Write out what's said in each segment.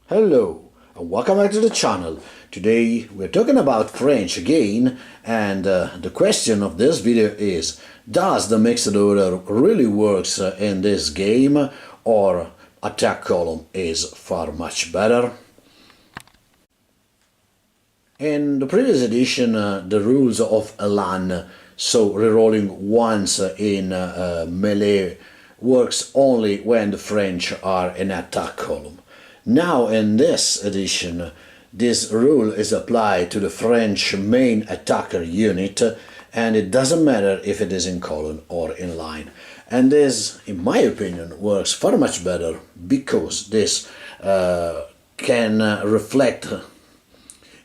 Hello and welcome back to the channel. Today we're talking about French again, and the question of this video is: does the mixed order really works in this game, or attack column is far much better? In the previous edition, the rules of Elan, so rerolling once in melee, works only when the French are in attack column. Now in this edition, this rule is applied to the French main attacker unit, and it doesn't matter if it is in column or in line. And this, in my opinion, works far much better because this can reflect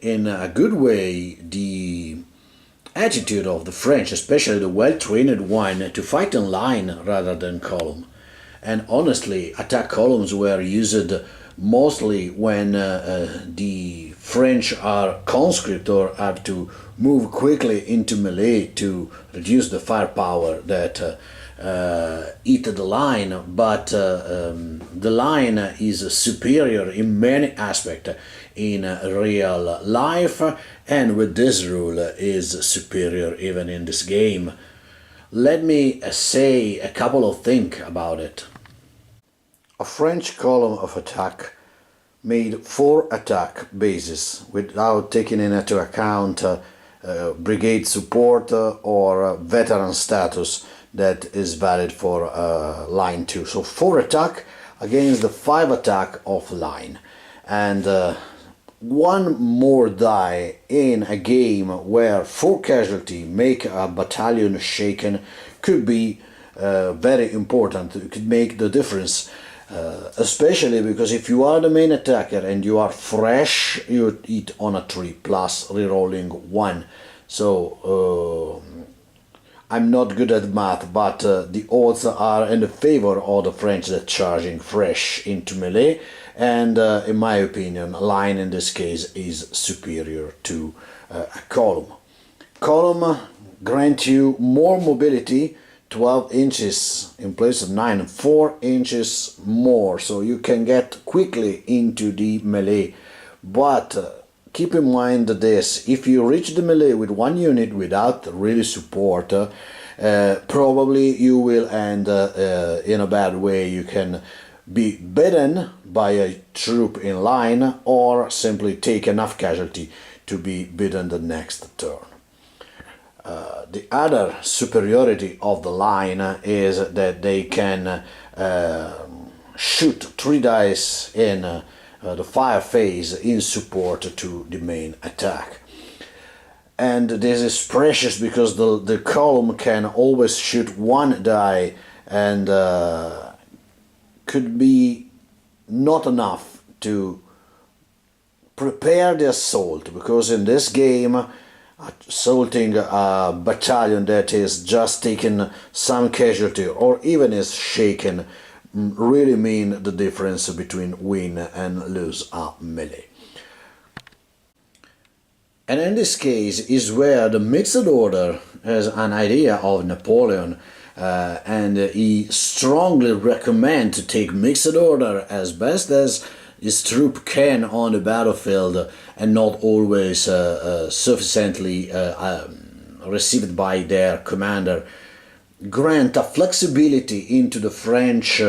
in a good way the attitude of the French, especially the well-trained one, to fight in line rather than column. And honestly, attack columns were used mostly when the French are conscript or have to move quickly into melee to reduce the firepower that hit the line, but the line is superior in many aspects in real life, and with this rule is superior even in this game. Let me say a couple of things about it. A French column of attack made 4 attack bases without taking into account brigade support or veteran status that is valid for line 2. So 4 attack against the 5 attack of line. And one more die in a game where 4 casualty make a battalion shaken could be very important. It could make the difference. Especially because if you are the main attacker and you are fresh, you hit on a 3 plus rerolling 1. So I'm not good at math, but the odds are in the favor of the French that charging fresh into melee, and in my opinion, line in this case is superior to a column. Column grant you more mobility, 12 inches in place of 9, 4 inches more, so you can get quickly into the melee. But keep in mind this: if you reach the melee with 1 unit without really support, probably you will end in a bad way. You can be beaten by a troop in line, or simply take enough casualty to be beaten the next turn. The other superiority of the line is that they can shoot 3 dice in the fire phase in support to the main attack. And this is precious because the column can always shoot 1 die, and could be not enough to prepare the assault, because in this game assaulting a battalion that is just taking some casualty or even is shaken really mean the difference between win and lose a melee. And in this case is where the mixed order has an idea of Napoleon, and he strongly recommends to take mixed order as best as his troop can on the battlefield, and not always sufficiently received by their commander. Grant a flexibility into the French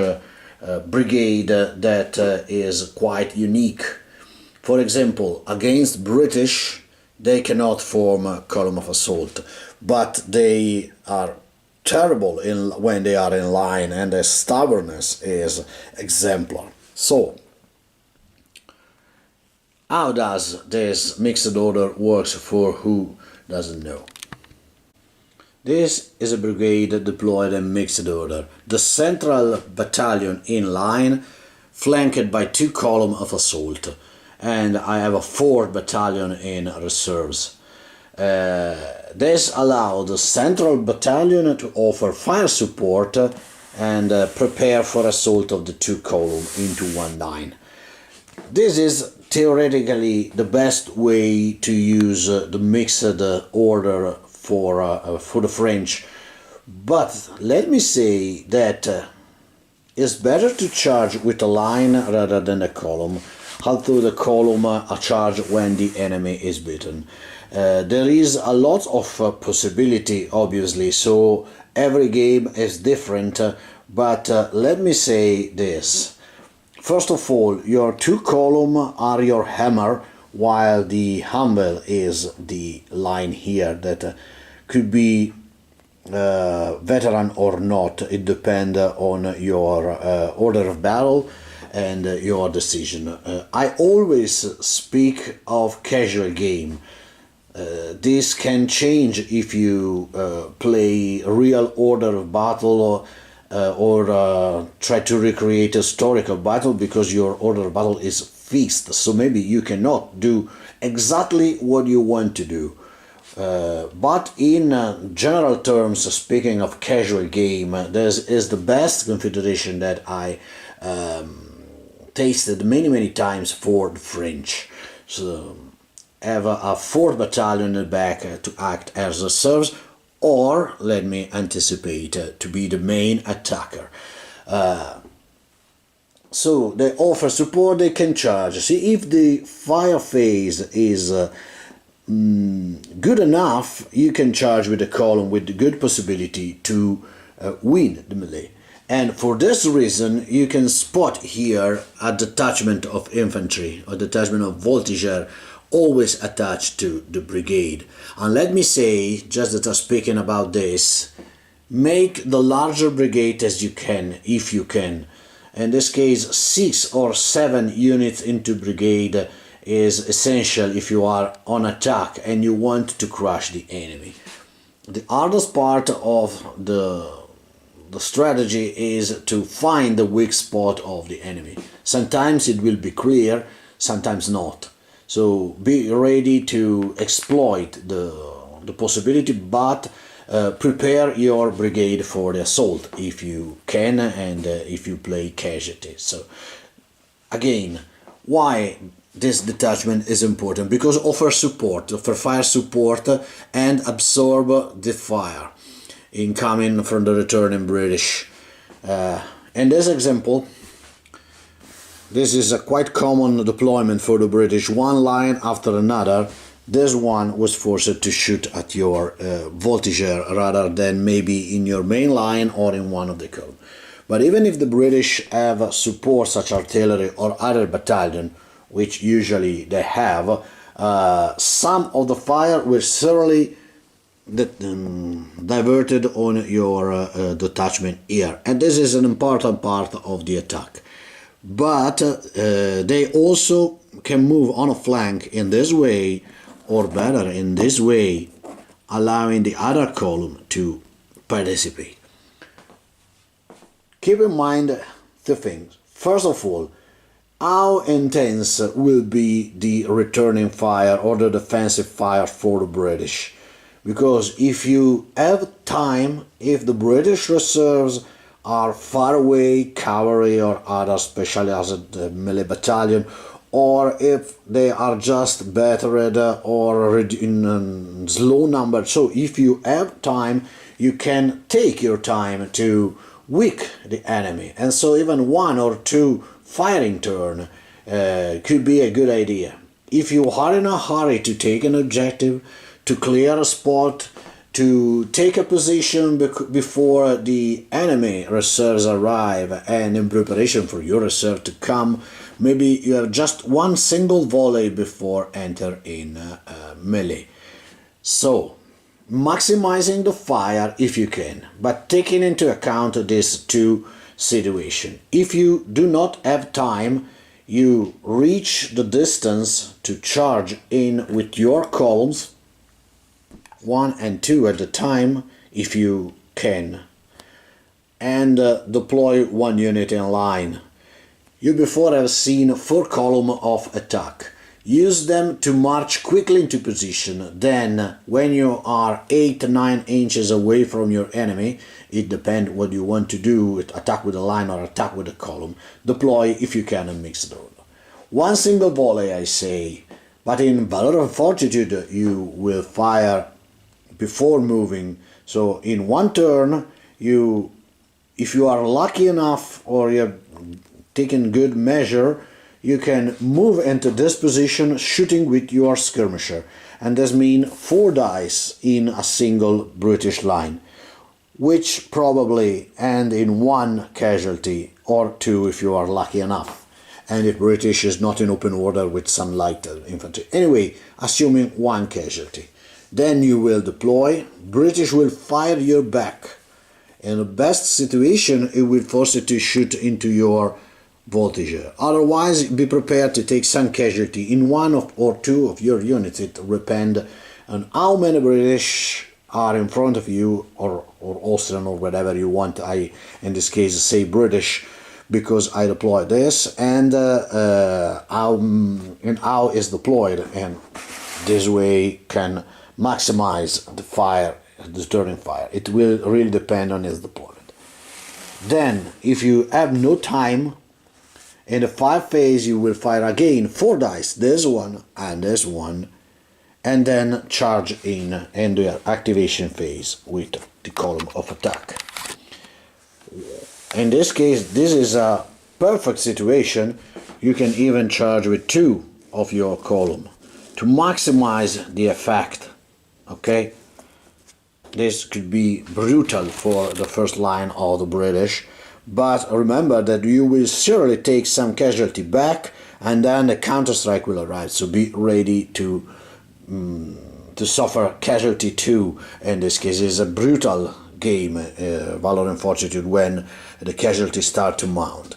brigade that is quite unique. For example, against British, they cannot form a column of assault, but they are terrible when they are in line, and their stubbornness is exemplar. So, how does this mixed order works for who doesn't know? This is a brigade deployed in mixed order. The central battalion in line, flanked by 2 columns of assault, and I have a 4th battalion in reserves. This allows the central battalion to offer fire support and prepare for assault of the 2 columns into 1 line. This is theoretically the best way to use the mixed order for the French, but let me say that it's better to charge with a line rather than a column, although the column a charge when the enemy is beaten. There is a lot of possibility, obviously, so every game is different, but let me say this. First of all, your two columns are your hammer, while the humble is the line here that could be veteran or not. It depends on your order of battle and your decision. I always speak of casual game. This can change if you play real order of battle or try to recreate a historical battle, because your order of battle is fixed. So maybe you cannot do exactly what you want to do. But in general terms, speaking of casual game, this is the best configuration that I tasted many times for the French. So have a fourth battalion in the back to act as a serves, or let me anticipate to be the main attacker. So they offer support, they can charge. See, if the fire phase is good enough, you can charge with a column with the good possibility to win the melee. And for this reason, you can spot here a detachment of infantry, a detachment of voltigeurs, always attached to the brigade. And let me say, just that I'm speaking about this, make the larger brigade as you can, if you can. In this case, 6 or 7 units into brigade is essential if you are on attack and you want to crush the enemy. The hardest part of the strategy is to find the weak spot of the enemy. Sometimes it will be clear, sometimes not. So be ready to exploit the possibility, but prepare your brigade for the assault if you can, and if you play casualties. So again, why this detachment is important? Because offer fire support and absorb the fire incoming from the returning British. In this example, this is a quite common deployment for the British, one line after another. This one was forced to shoot at your voltigeur rather than maybe in your main line or in one of the columns. But even if the British have support such artillery or other battalion, which usually they have, some of the fire will certainly diverted on your detachment here, and this is an important part of the attack. But they also can move on a flank in this way, or better, in this way, allowing the other column to participate. Keep in mind two things. First of all, how intense will be the returning fire or the defensive fire for the British? Because if you have time, if the British reserves are far away, cavalry or other specialized melee battalion, or if they are just battered or in slow number. So if you have time, you can take your time to weak the enemy, and so even 1 or 2 firing turn could be a good idea. If you are in a hurry to take an objective, to clear a spot, to take a position before the enemy reserves arrive, and in preparation for your reserve to come, maybe you have just one single volley before enter in melee. So maximizing the fire if you can, but taking into account these two situations. If you do not have time, you reach the distance to charge in with your columns, 1 and 2 at a time if you can, and deploy 1 unit in line. You before have seen 4 columns of attack. Use them to march quickly into position. Then, when you are 8-9 inches away from your enemy, it depends what you want to do, attack with a line or attack with a column, deploy if you can and mix it over. 1 single volley, I say, but in Valor Fortitude you will fire before moving. So in 1 turn, if you are lucky enough or you're taking good measure, you can move into this position shooting with your skirmisher, and this means 4 dice in a single British line, which probably end in 1 casualty or 2 if you are lucky enough, and if British is not in open order with some light infantry. Anyway, assuming 1 casualty. Then you will deploy, British will fire your back. In the best situation, it will force you to shoot into your voltige. Otherwise, be prepared to take some casualty in 1 or 2 of your units. It depends on how many British are in front of you, or Austrian, or whatever you want. I, in this case, say British because I deploy this, and how is deployed, and this way can maximize the fire, the turning fire. It will really depend on its deployment. Then, if you have no time, in the 5 phase you will fire again 4 dice, this one and this one, and then charge in the activation phase with the column of attack. In this case, this is a perfect situation. You can even charge with 2 of your column to maximize the effect. Okay, this could be brutal for the first line of the British, but remember that you will surely take some casualty back, and then the counter-strike will arrive, so be ready to suffer casualty too. In this case, it's a brutal game, Valor Fortitude, when the casualties start to mount.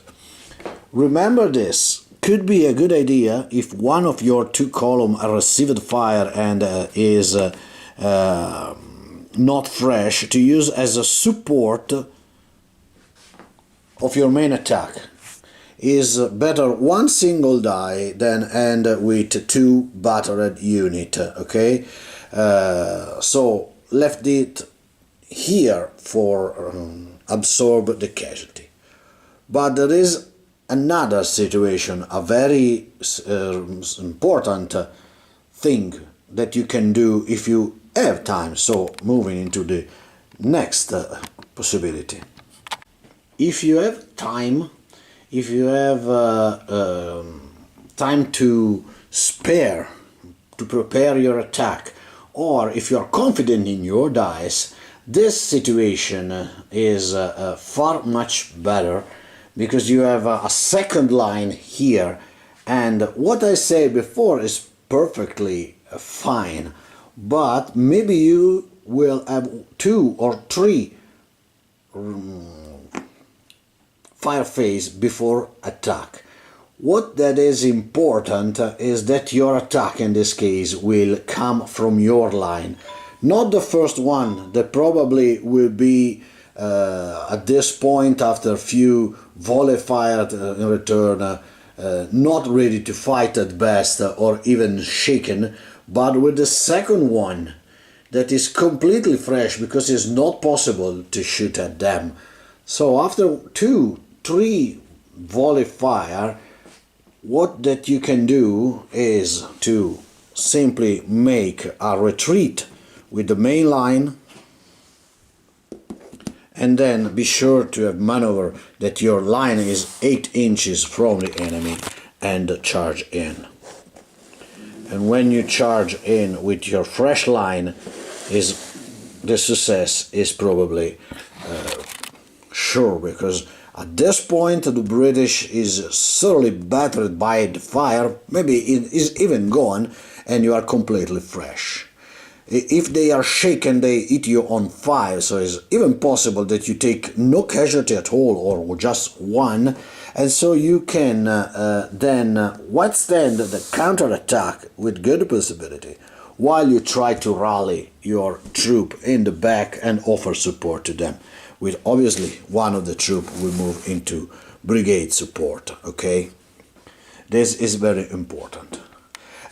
Remember, this could be a good idea if one of your 2 columns received fire and is not fresh, to use as a support of your main attack. Is better 1 single die than end with 2 battered unit. Okay, so left it here for absorb the casualty. But there is another situation, a very important thing that you can do if you have time. So moving into the next possibility. If you have time, if you have time to spare to prepare your attack, or if you are confident in your dice, this situation is far much better, because you have a second line here, and what I said before is perfectly fine, but maybe you will have 2 or 3 fire phase before attack. What that is important is that your attack in this case will come from your line, not the first one that probably will be at this point, after a few volley fired in return, not ready to fight at best, or even shaken, but with the second one that is completely fresh, because it's not possible to shoot at them. So after 2, 3 volley fire, what that you can do is to simply make a retreat with the main line, and then be sure to have maneuver that your line is 8 inches from the enemy, and charge in. And when you charge in with your fresh line, the success is probably sure, because at this point the British is thoroughly battered by the fire, maybe it is even gone, and you are completely fresh. If they are shaken, they hit you on 5, so it's even possible that you take no casualty at all, or just 1, and so you can then withstand the counter-attack with good possibility, while you try to rally your troop in the back and offer support to them, with obviously one of the troop will move into brigade support. Okay, this is very important.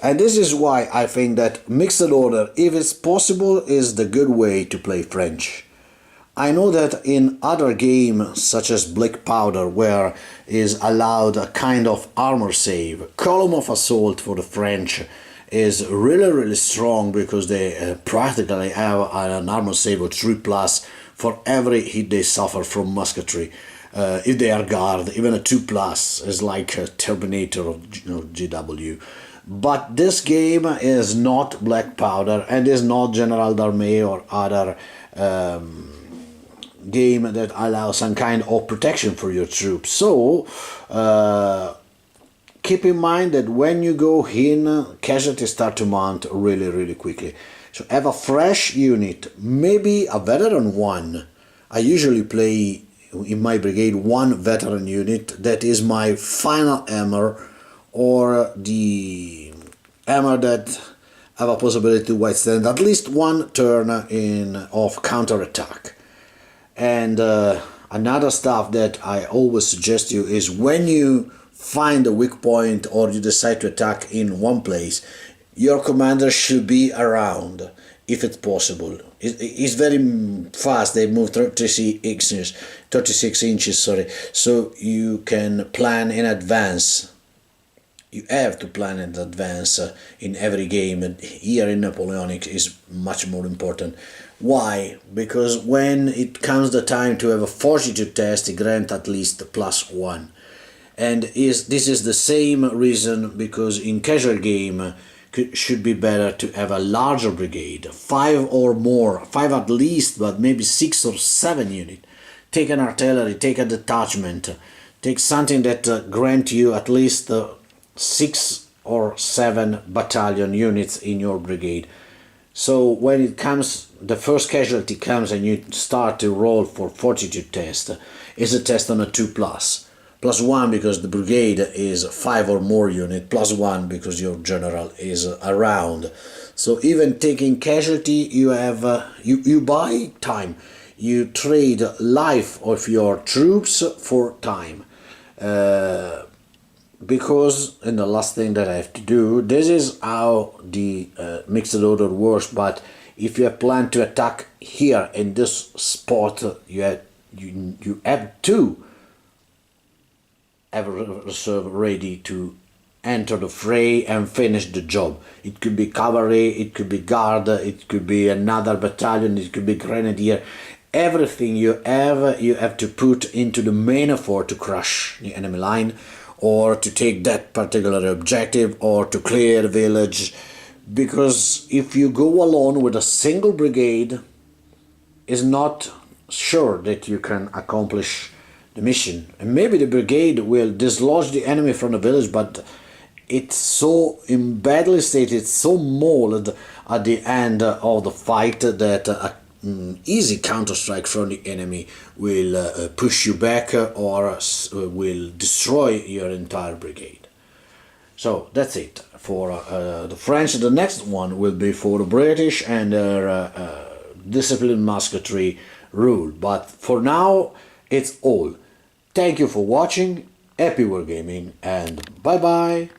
And this is why I think that mixed order, if it's possible, is the good way to play French. I know that in other games, such as Black Powder, where is allowed a kind of armor save, column of assault for the French is really strong, because they practically have an armor save of 3+ for every hit they suffer from musketry. if they are guard. Even a 2+ is like a Terminator of GW. But this game is not Black Powder and is not General d'Armée or other game that allows some kind of protection for your troops. So keep in mind that when you go in, casualties start to mount really quickly. So have a fresh unit, maybe a veteran one. I usually play in my brigade one veteran unit that is my final hammer, or the hammer that have a possibility to withstand at least one turn of counter-attack. And another stuff that I always suggest you is, when you find a weak point or you decide to attack in one place, your commander should be around if it's possible. It's very fast. They move 36 inches, so you can plan in advance. You have to plan in advance in every game, and here in Napoleonic is much more important. Why? Because when it comes the time to have a fortitude test, it grants at least +1. And this is the same reason, because in casual game should be better to have a larger brigade, 5 or more, 5 at least, but maybe 6 or 7 units. Take an artillery, take a detachment, take something that grant you at least 6 or 7 battalion units in your brigade. So when it comes, the first casualty comes and you start to roll for fortitude test, is a test on a 2+. +1 because the brigade is 5 or more unit, +1 because your general is around. So even taking casualty, you have you buy time. You trade life of your troops for time. Because, and the last thing that I have to do, this is how the mixed order works, but if you have planned to attack here in this spot, you have to have a reserve ready to enter the fray and finish the job. It could be cavalry, it could be guard, it could be another battalion, it could be grenadier. Everything you have to put into the main effort to crush the enemy line, or to take that particular objective, or to clear the village. Because if you go alone with a single brigade, it's not sure that you can accomplish the mission. And maybe the brigade will dislodge the enemy from the village, but it's so in badly state, it's so mauled at the end of the fight that easy counter-strike from the enemy will push you back or will destroy your entire brigade. So that's it for the French. The next one will be for the British and their disciplined musketry rule. But for now, it's all. Thank you for watching, happy wargaming, and bye bye!